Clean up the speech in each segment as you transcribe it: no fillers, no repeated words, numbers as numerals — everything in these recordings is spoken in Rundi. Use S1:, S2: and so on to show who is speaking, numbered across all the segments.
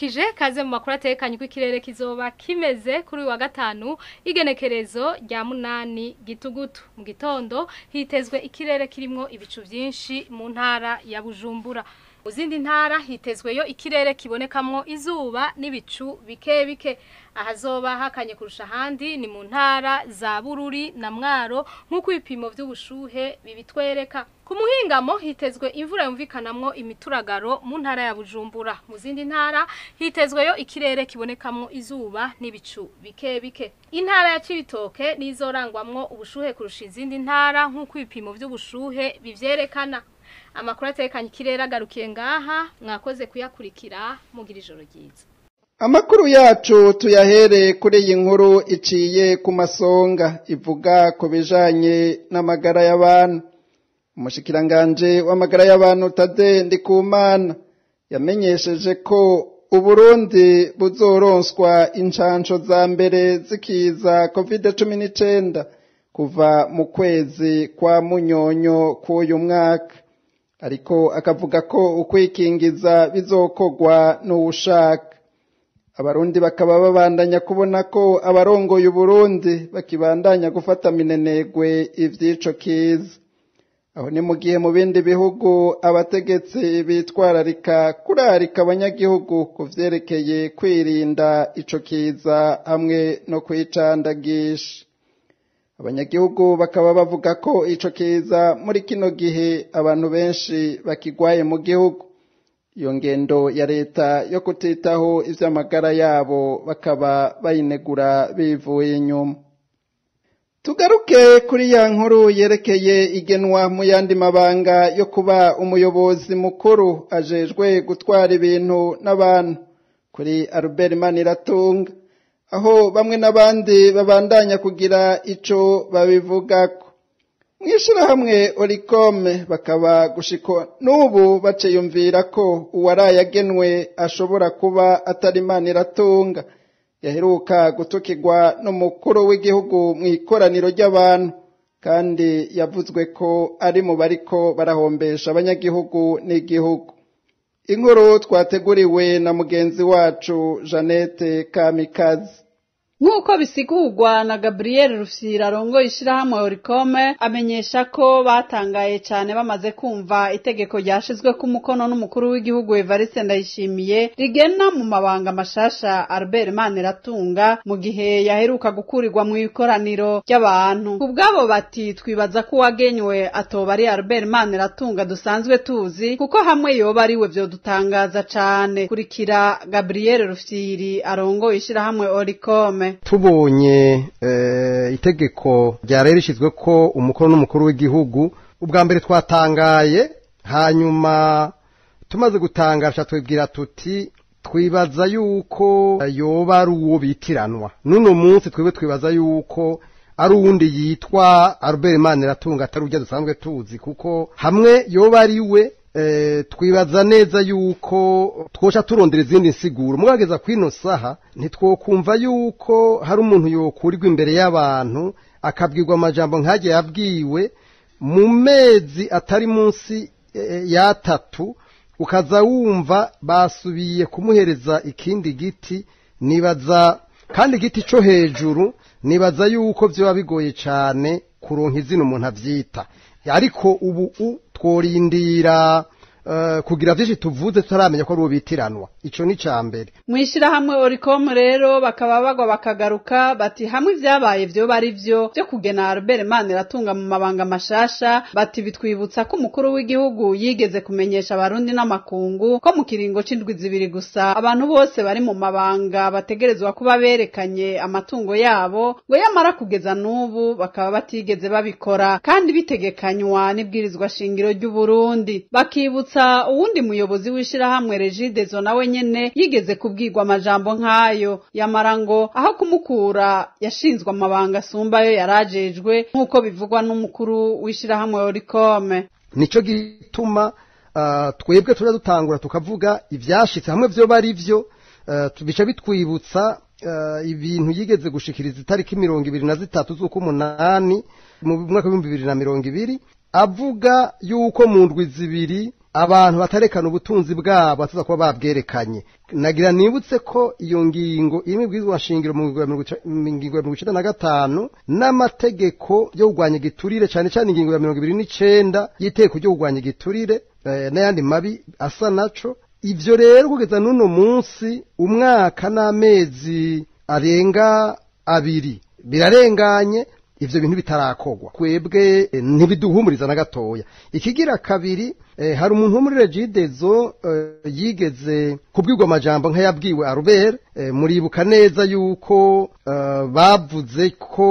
S1: ndabaramukije kaze mu makuru atekanye ko ikirere kizoba kimeze kuri wa gatanu igenekerezo rya 8 gitugutu mu gitondo hitezwe ikirere kirimo ibicu byinshi mu ntara ya Bujumbura. Uzindi ntara hitezweyo ikirere kibonekamwo izuba n'ibicu bike bike. Ahazoba hakanye kurusha handi ni mu ntara za Bururi na Mwaro nk'uko ibipimo by'ubushuhe bibitwereka. Ku muhingamo hitezwe imvura yumvikanamwo imituragaro mu ntara ya Bujumbura. Mu zindi ntara hitezweyo ikirere kibonekamwo izuba n'ibicu bike bike. Intara ya Cibitoke nizorangwamwo ubushuhe kurusha izindi ntara nk'uko ibipimo by'ubushuhe bivyerekana. Amakuru atekanye ikirere agarukiye ngaha mwakoze kuyakurikira mugira ijoro ryiza.
S2: Amakuru yacu tuyahere kuri iyi nkuru iciye ku masonga ivuga ku bijanye n'amagara y'abantu. Umushikiranganje w'amagara y'abantu Tade Ndikumana yamenyesheje ko Uburundi buzoronswa incanco za mbere zikiza COVID-19 kuva mu kwezi kwa Munyonyo k'uyu mwaka. Ariko akavuga ko ukwikingiza bizokogwa n'uwushaka. Abarundi bakaba babandanya kubona ko abarongoye Uburundi bakibandanya gufata minenegwe ivyico kiza. Aho ni mu gihe mu bindi bihugu abategetsi bitwararika kurarika abanyagihugu kuvyerekeye kwirinda ico kiza hamwe no kwicandagisha. Abanyagihugu bakaba bavuga ko ico kiza muri kino gihe abantu benshi bakigwaye mu gihugu. Iyo ngendo ya leta yo kutitaho ivy'amagara yabo bakaba bayinegura bivuye inyuma. Tugaruke kuri ya nkuru yerekeye igenwa mu yandi mabanga yo kuba umuyobozi mukuru ajejwe gutwara ibintu n'abantu kuri Albert Maniratunga, aho bamwe n'abandi babandanya kugira ico babivugako. Mwishirahamwe Oricome bakaba gushiko n'ubu baceyumvira ko uwaraye agenwe ashobora kuba atari Maniratunga yaheruka gutukirwa n'umukuru w'igihugu mu ikoraniro ry'abantu, kandi yavuzwe ko ari mu bariko barahombesha abanyagihugu n'igihugu. Inkuru twateguriwe na mugenzi wacu Jeannette Kamikazi.
S3: Nk'uko bisigurwa na Gabriel Rufyira arongoye ishirahamwe Oricome, amenyesha ko batangaye cyane bamaze kumva itegeko ryashizwe ku mukono n'umukuru w'igihugu Evariste Ndayishimiye rigena mu mabanga mashasha Albert Maniratunga mu gihe yaheruka gukurirwa mu ikoraniro ry'abantu. Kubwabo bati twibaza ko wagenywe atoba ari Albert Maniratunga dusanzwe tuzi, kuko hamwe yoba ari we vyo dutangaza cyane. Kurikira Gabriel Rufyiri arongoye ishirahamwe Oricome.
S4: Tubonye itegeko ryari rishizwe ko umukono n'umukuru w'igihugu, ubwa mbere twatangaye, hanyuma tumaze gutangasha twibwira tuti twibaza yuko yoba ari uwo bitiranwa. Nuno munsi twibaza yuko ari uwundi yitwa Albert Maniratunga atari urya dusanzwe tuzi, kuko hamwe yoba ari we twibaza neza yuko twosha turondera izindi nsiguro. Mugageza kwino saha ntitwokumva yuko hari umuntu yokurirwa imbere y'abantu akabwirwa amajambo nk'aje yabwiwe mu mezi atari munsi ya 3, ukaza wumva basubiye kumuhereza ikindi giti. Nibaza kandi igiti cyo hejuru, nibaza yuko byo bigoye cyane kuronka izina umuntu avyita. Ariko ubu tworindira kugira vyinshi tuvuze tutaramenya ko ari ubitiranwa. Ico ni cambere.
S3: Mwishirahamwe Oricome rero bakaba bagwa bakagaruka bati hamwe vyabaye vyo bari vyo kugena Albert Maniratunga mu mabanga mashasha, bati bitwibutsa ko umukuru w'igihugu yigeze kumenyesha abarundi n'amakungu ko mu kiringo c'indwi zibiri gusa abantu bose bari mu mabanga bategerezwa kuba berekanye amatungo yabo, ngo yamara kugeza n'ubu bakaba batigeze babikora, kandi bitegekanywa n'ibwirizwa shingiro ry'u Burundi. Bakibutsa uwundi muyobozi w'ishirahamwe Regidezo nawe nyene yigeze kubwirwa amajambo nk'ayo, yamara ngo aho kumukura yashinzwe amabanga asumbayo yarajejwe, nk'uko bivugwa n'umukuru w'ishirahamwe Oricome.
S4: Nico gituma twebwe turi dutangura tukavuga ivyashitse hamwe vyo bari vyo, bica bitwibutsa ibintu yigeze gushikiriza itariki 23 z'ukumunani mu mwaka wa 2020, avuga yuko mu ndwi zibiri abantu batarekana ubutunzi bwabo bataza kuba babwerekanye. Nagira nibutse ko iyo ngingo iri mu bwizwa nshingiro mu ngingo ya 95 n'amategeko yo kugwanya igiturire cyane cyane ingingo ya 29 y'iteko ryo kugwanya igiturire n'ayandi mabi asa naco. Ivyo rero kugeza nuno munsi umwaka n'amezi arenga 2 birarenganye ivyo bintu bitarakogwa. Kwebwe ntibiduhumuriza na gatoya. Ikigira kabiri hari umuntu wo muri Regidezo yigeze kubwirwa amajambo nk'ayabwiwe Albert, muribuka neza yuko bavuze ko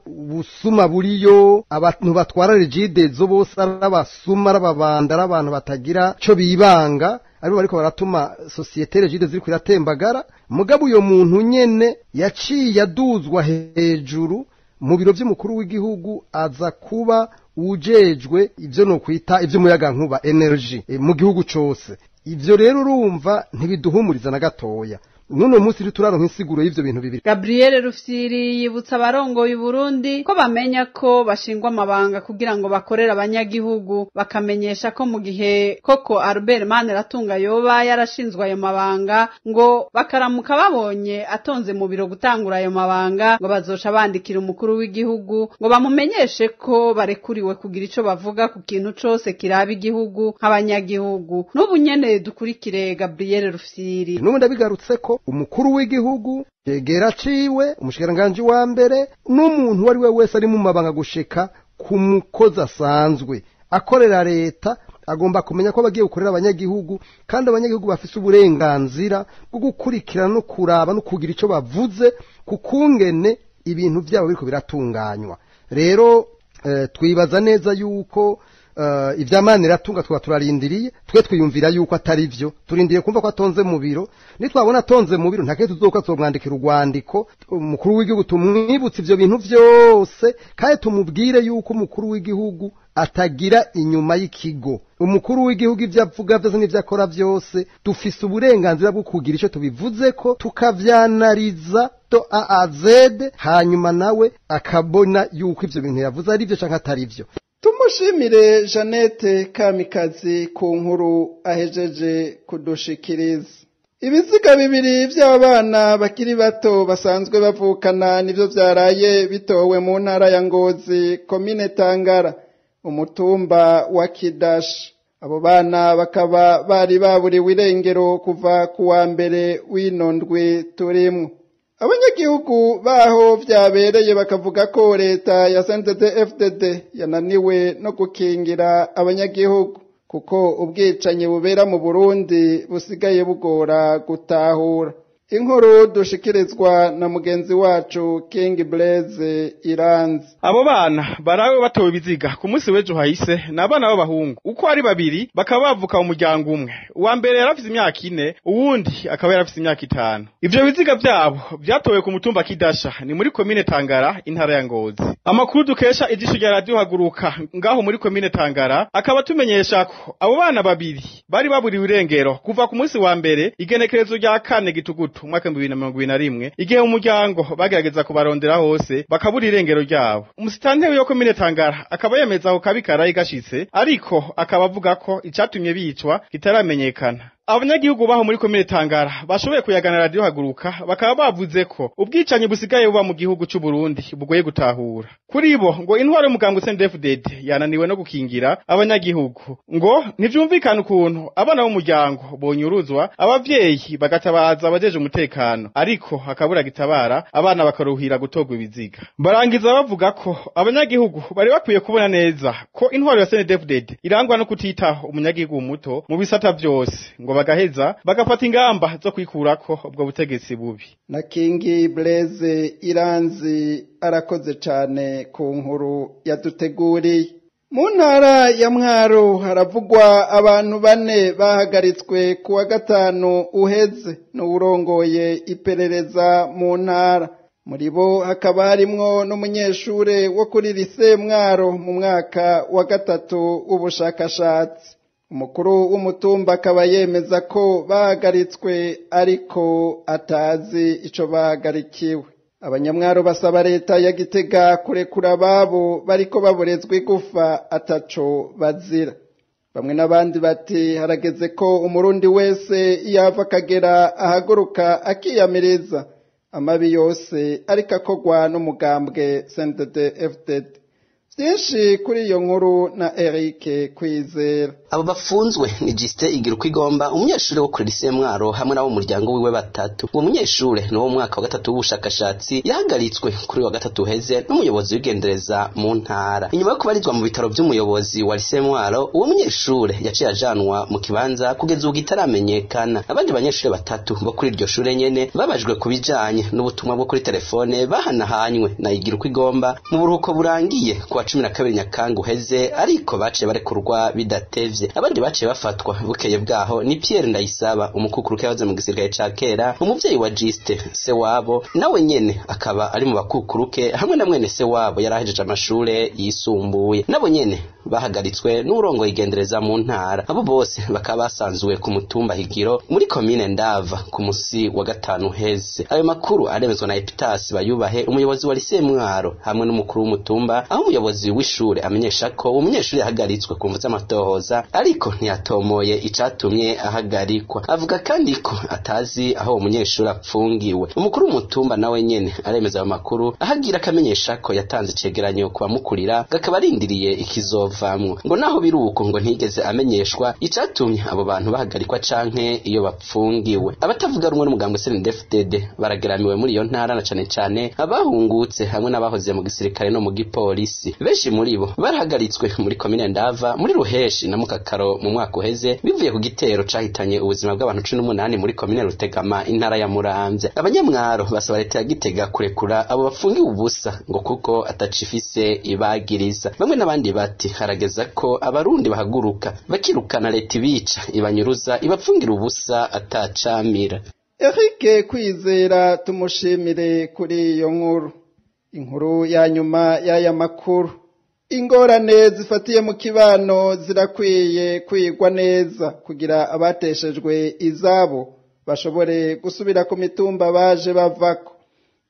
S4: busuma buriyo abantu batwara Regidezo bose arabasuma arababanda abantu batagira cyo bibanga aribo bariko baratuma societe Regidezo ziri kuratembagara. Mugabo uyo muntu nyene yaciye aduzwa hejuru mu biro by'umukuru w'igihugu aza kuba ujejwe ivyo no kwita ivyo muyaga nkuba energy mu gihugu cose. Ivyo rero urumva ntibiduhumuriza na gatoya. Nuno munsi rituraro nk'isiguro y'ivyo bintu bibiri.
S3: Gabriel Rufyiri yibutsa abarongoye Burundi ko bamenya ko bashingwa amabanga kugira ngo bakorera abanyagihugu, bakamenyesha ko mu gihe koko Albert Maniratunga yoba yarashinzwe ayo mabanga ngo bakaramuka babonye atonze mu biro gutangura ayo mabanga ngo bazoca bandikira umukuru w'igihugu ngo bamumenyeshe ko barekuriwe kugira ico bavuga ku kintu cose kiraba igihugu nk'abanyagihugu. N'ubu nyene dukurikire Gabriel Rufyiri.
S4: N'ubu ndabigarutse ko umukuru w'igihugu yegera ciwe umushikiranganje wa mbere n'umuntu wari we wese ari mu mabanga gushika ku mukozi asanzwe akorera leta agomba kumenya ko bagiye gukorera abanyagihugu kandi abanyagihugu bafise uburenganzira bwo gukurikirana no kuraba no kugira ico bavuze kukungene ibintu byabo biriko biratunganywa. Rero twibaza neza yuko ivya Maniratunga twa turarindiriye twe twiyumvira yuko atari vyo turindiriye kumva ko atonze mu biro nitwabona atonze mu biro ntake tuzoka tuzomwandikira urwandiko umukuru w'igihugu tumwibutse ivyo bintu vyose kandi tumubwire yuko umukuru w'igihugu atagira inyuma y'ikigo. Umukuru w'igihugu ivyo avuga byose n'ivyo akora byose dufise uburenganzira bwo kugira ico tubivuze ko tukavyanariza to A a Z hanyuma nawe akabona yuko ivyo bintu yavuze ari vyo canke atari vyo.
S2: Tumushimire Jeannette Kamikazi ku nkuru ahejeje kudushikiriza. Ibiziga bibiri by'abana bakiri bato basanzwe bavukana nivyo vyaraye bitowe mu ntara ya Ngozi komine Tangara umutumba wa Kidash. Abo bana bakaba bari baburiwe irengero kuva kuwa mbere w'inondwe turimwo. Abanyagihugu baho vyabereye bakavuga ko leta ya CNDD-FDD yananiwe no gukingira abanyagihugu kuko ubwicanyi bubera mu Burundi busigaye bugora gutahura. Inkuru dushikirizwa na mugenzi wacu King Blaze Iranzi.
S5: Abo bana barawe batowe biziga ku munsi w'ejo hahise n'abana b'abahungu uko ari babiri bakaba bavuka mu muryango umwe. Uwa mbere yarafise imyaka 4 uwundi akaba yarafise imyaka 5. Ivyo biziga byabo byatowe ku mutumba Kidasha ni muri komine Tangara intara ya Ngozi. Amakuru dukesha ijisho rya radio haguruka ngaho muri komine Tangara akaba tumenyesha ko abo bana babiri bari baburiwe irengero kuva ku munsi wa mbere igenekerezo rya 4 gitugutu mwaka 2021 igihe umuryango bagerageza kubarondera hose bakabura irengero ryabo. Umusitanteri yo komine Tangara akaba yemeza ko kabikara igashitse ariko akaba avuga ko icatumye bicwa kitaramenyekana. Abanyagihugu baho muri komine Tangara bashoboye kuyagana radio haguruka bakaba bavuze ko ubwicanyi busigaye buba mu gihugu cy'u Burundi bugoye gutahura. Kuri bo ngo intwaro y'umugambwe CNDD-FDD yananiwe no gukingira abanyagihugu. Ngo ntivyumvikana ukuntu abana b'umuryango bonyuruzwa abavyeyi bagatabaza abajeje umutekano ariko hakabura gitabara abana bakaruhira gutogwa ibiziga. Barangiza bavuga ko abanyagihugu bari bakwiye kubona neza ko intwaro ya CNDD-FDD irangwa no kutitaho umunyagihugu muto mu bisata byose ngo bagaheza bagafata ingamba zo kwikurako ubwo butegetsi bubi.
S2: Na King Blaze Iranzi arakoze cyane ku nkuru yaduteguriye. Mu ntara ya Mwaro haravugwa abantu 4 bahagaritswe kuwa gatanu uheze n'urongoye iperereza mu ntara. Muri bo hakaba harimwo n'umunyeshure wo kuri lycée Mwaro mu mwaka wa 3 w'ubushakashatsi. Umukuru w'umutumba akaba yemeza ko bahagaritswe ariko atazi ico bahagarikiwe. Abanyamwaro basaba leta ya Gitega kurekura babo bariko baborezwe gufa ataco bazira. bamwe n'abandi bati harageze ko umurundi wese yava akagera ahaguruka akiyamiriza amabi yose ariko akogwa n'umugambwe CNDD-FDD. Byinshi kuri iyo nkuru na Eric Kwizera.
S6: Abo bafunzwe ni Justin Igirukigomba, umunyeshuri wo kuri lycée Mwaro, hamwe n'abo muryango wiwe batatu. Uwo munyeshure no mu mwaka wa gatatu w'ubushakashatsi yahagaritswe kuri wa gatatu heze n'umuyobozi w'igendereza mu ntara. Inyuma yo kubarizwa mu bitaro by'umuyobozi wa lycée Mwaro, uwo munyeshure yaciye ajanwa mu kibanza kugeza ubu gitaramenyekana. Abandi banyeshure batatu bo kuri iryo shure nyene babajwe kubijanye n'ubutumwa bwo kuri telefone bahanahanywe na Igirukigomba mu buruhuko burangiye kwa 12 Nyakanga uheze, ariko baciye barekurwa bidatevye. Abandi baciye bafatwa bukeye bwaho ni Pierre Ndayisaba, umukukuruke yahoze mu gisirikare ca kera, umuvyeyi wa Justin se wabo, nawe nyene akaba ari mu bakukuruke, hamwe na mwene se wabo yarahejeje amashure yisumbuye. Nabo nyene bahagaritswe n'urongo igendereza mu ntara. Abo bose bakaba basanzwe ku mutumba Higiro muri commune Ndava ku musi wa gatanu heze. Ayo makuru aremezwa na Epitas Bayubahe, umuyobozi wa lycée Mwaro, hamwe n'umukuru w'umutumba, aho umuyobozi w'ishure amenyesha ko umunyeshuri yahagaritswe ku mvu z'amatohoza, ariko ntiyatomoye icatumye ahagarikwa. Avuga kandi ko atazi aho umunyeshuri apfungiwe. Umukuru w'umutumba nawe nyene aremeza ayo makuru, ahagira akamenyesha ko yatanze icegeranyo ku bamukurira, gakaba arindiriye ikizovamwo. Ngo naho biruko ngo ntigeze amenyeshwa icatumye abo bantu bahagarikwa canke iyo bapfungiwe. Abatavuga rumwe n'umugambwe CNDD-FDD barageramiwe muri iyo ntara, na cane cane abahungutse hamwe n'abahoze mu gisirikare no mu gipolisi. Benshi muri bo barahagaritswe muri commune Ndava, muri Ruheshi na Mukakaro mu mwaka uheze, bivuye ku gitero cahitanye ubuzima bw'abantu 18 muri commune Rutegama, intara ya Muramvya. Abanyamwaro basaba leta ya Gitega kurekura abo bafungiwe ubusa ngo kuko atacifise ibagiriza. Bamwe n'abandi bati harageza ko abarundi bahaguruka bakirukana leta ibica ibanyuruza ibapfungira ubusa atacamira.
S2: Eric Kwizera tumushimire kuri iyo nkuru. Inkuru ya nyuma y'aya makuru. Ingorane zifatiye mu kibano zirakwiye kwigwa neza kugira abateshejwe izabo bashobore gusubira ku mitumba baje bavako,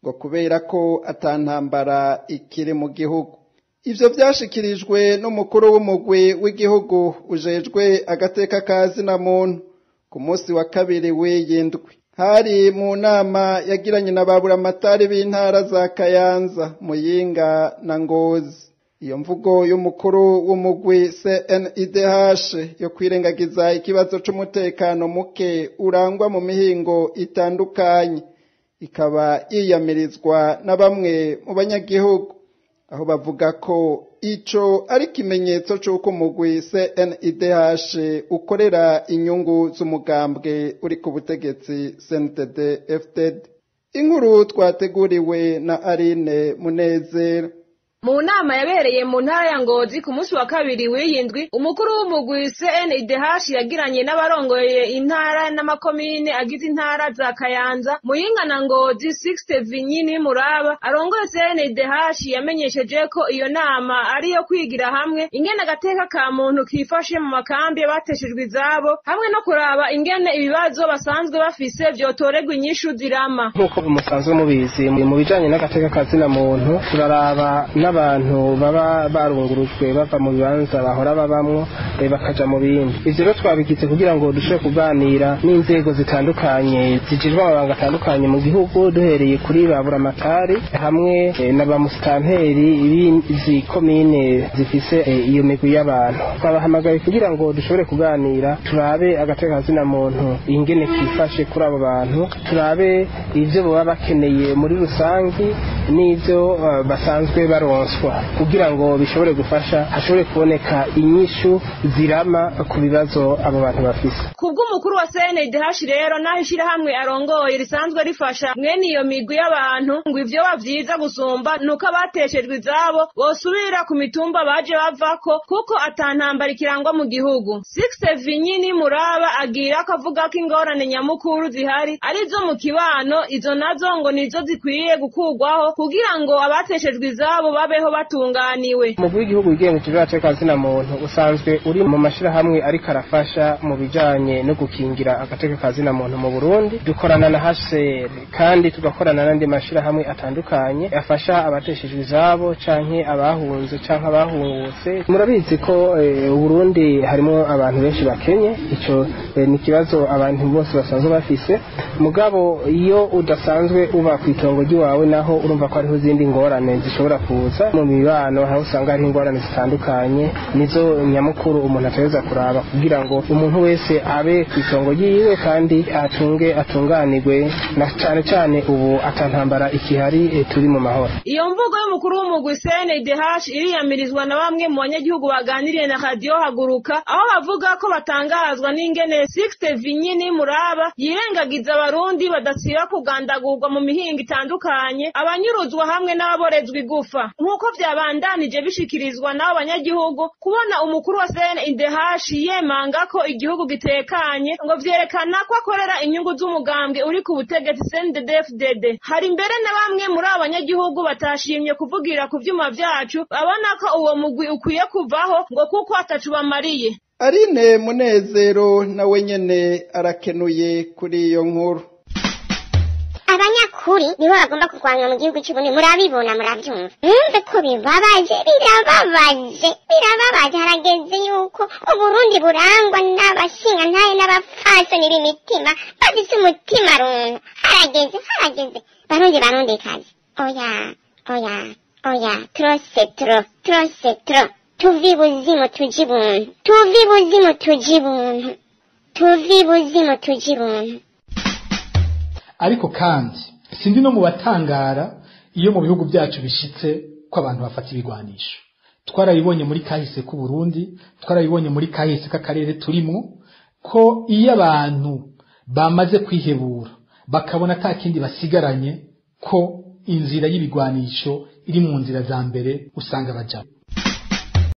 S2: ngo kubera ko atantambara ikiri mu gihugu. Ivyo vyashikirijwe n'umukuru w'umugwi w'igihugu ujejwe agateka kazi na muntu ku munsi wa kabiri w'iyindwi. Hari mu nama yagiranye na baburamatari b'intara za Kayanza, Muyinga na Ngozi. Iyo mvugo y'umukuru w'umugwi CNIDH yo kwirengagiza ikibazo c'umutekano muke urangwa mu mihingo itandukanye ikaba yiyamirizwa na bamwe mu banyagihugu, aho bavuga ko ico ari kimenyetso c'uko umugwi CNIDH ukorera inyungu z'umugambwe uri ku butegetsi CNDD-FDD. Inkuru twateguriwe na Aline Munezero.
S7: Mu nama yabereye mu ntara ya Ngozi ku munsi wa kabiri w'iyindwi, umukuru w'umugwi CNIDH yagiranye n'abarongoye intara n'amakomine agize intara za Kayanza, Muyinga na Ngozi. 60 Vinyini Muraba arongoye CNIDH yamenyesheje ko iyo nama ari yo kwigira hamwe ingene agateka ka muntu kifashe mu makambi y'abateshejwe izabo, hamwe no kuraba ingene ibibazo basanzwe bafise vyotorerwa inyishu zirama.
S8: Nkuko musanzwe mubizi mu bijanye n'agateka kazina muntu, turaraba abantu baba barungurujwe bava mu bibanza bahora babamwo bakaja mu bindi. Ivyo rero twabigize kugira ngo dushobore kuganira n'inzego zitandukanye zijejwe amabanga atandukanye mu gihugu, duhereye kuri baburamatari hamwe na bamusitanteri izi komine zifise iyo migwi y'abantu. Twabahamagaye kugira ngo dushobore kuganira, turabe agateka kazina muntu ingene kifashe kuri abo bantu, turabe ivyo baba bakeneye muri rusangi n'ivyo basanzwe baronka, kugira ngo bishobore gufasha hashobore kuboneka inyishu zirama ku bibazo abo bantu bafise.
S7: Kubw'umukuru wa CNIDH rero naho ishirahamwe arongoye risanzwe rifasha mwene iyo migwi y'abantu, ngo ivyo bavyiza gusumba nuko abateshejwe izabo bosubira ku mitumba baje bavako kuko atantambara ikirangwa mu gihugu. 60 Vinyini Muraba agira ko avuga ko ingorane nyamukuru zihari arizo mu kibano, izo nazo ngo nizo zikwiye gukurwaho kugira ngo abateshejwe izabo babeho batunganiwe.
S8: Umugwi w'igihugu wigenga ikibazo muntu usanzwe uri mu mashirahamwe ariko arafasha mu bijanye no gukingira agateka kazina muntu mu Burundi. Dukorana na HCR kandi tugakorana n'andi mashirahamwe atandukanye afasha abateshejwe izabo canke abahunze canke abahungutse. Murabizi ko Burundi harimo abantu benshi bakenye, ico ni kibazo abantu bose basanzwe bafise. Mugabo iyo udasanzwe uba kwitongo giwawe naho urumva ko hariho izindi ngorane zishobora kuza mu mibano, aho usanga hari ingorane zitandukanye nizo nyamukuru umuntu ateza kuraba kugira ngo umuntu wese abe kwitongo yiwe kandi atunganirwe na cane ubu atantambara ikihari turi mu mahoro.
S7: Iyo mvugo y'umukuru w'umugwi CNDH iriyamirizwa na bamwe mu banyagihugu baganiriye na radio Haguruka, aho bavuga ko batangazwa n'ingene Sixte Vinyini Muraba yirengagiza abarundi badasiba kugandagurwa mu mihingo itandukanye, abanyuruzwa hamwe n'ababorezwa igufa. Nkuko vyabandanije bishikirizwa n'abo banyagihugu, kubona umukuru wa CNDH yemanga ko igihugu gitekanye ngo vyerekana ko akorera inyungu z'umugambwe uri ku butegetsi CNDD-FDD. Hari mbere na bamwe muri abo banyagihugu batashimye kuvugira ku vyuma vyacu, babona ko uwo mugwi ukwiye kuvaho ngo kuko atacu bamariye.
S2: Aline Munezero nawe nyene arakenuye kuri iyo nkuru.
S9: Abanyakuri nibo bagomba kurwanywa mu gihugu cy'Uburundi, murabibona murabyumva. Mwumve ko birababaje. Harageze yuko Uburundi burangwa n'abashinga ntaye n'abafasoni b'imitima bafise umutima runtu. Harageze barundi kazi. Oya, trose tro. Tuvi buzimu tuji buntu.
S10: Ariko kandi sindi no mu batangara iyo mu bihugu byacu bishitse ko abantu bafata ibigwanisho. Twarabibonye muri kahise ku Burundi, twarabibonye muri kahise k'akarere turimo, ko iyo abantu bamaze kwihebura bakabona atakindi basigaranye, ko inzira y'ibigwanisho iri mu nzira za mbere usanga baja.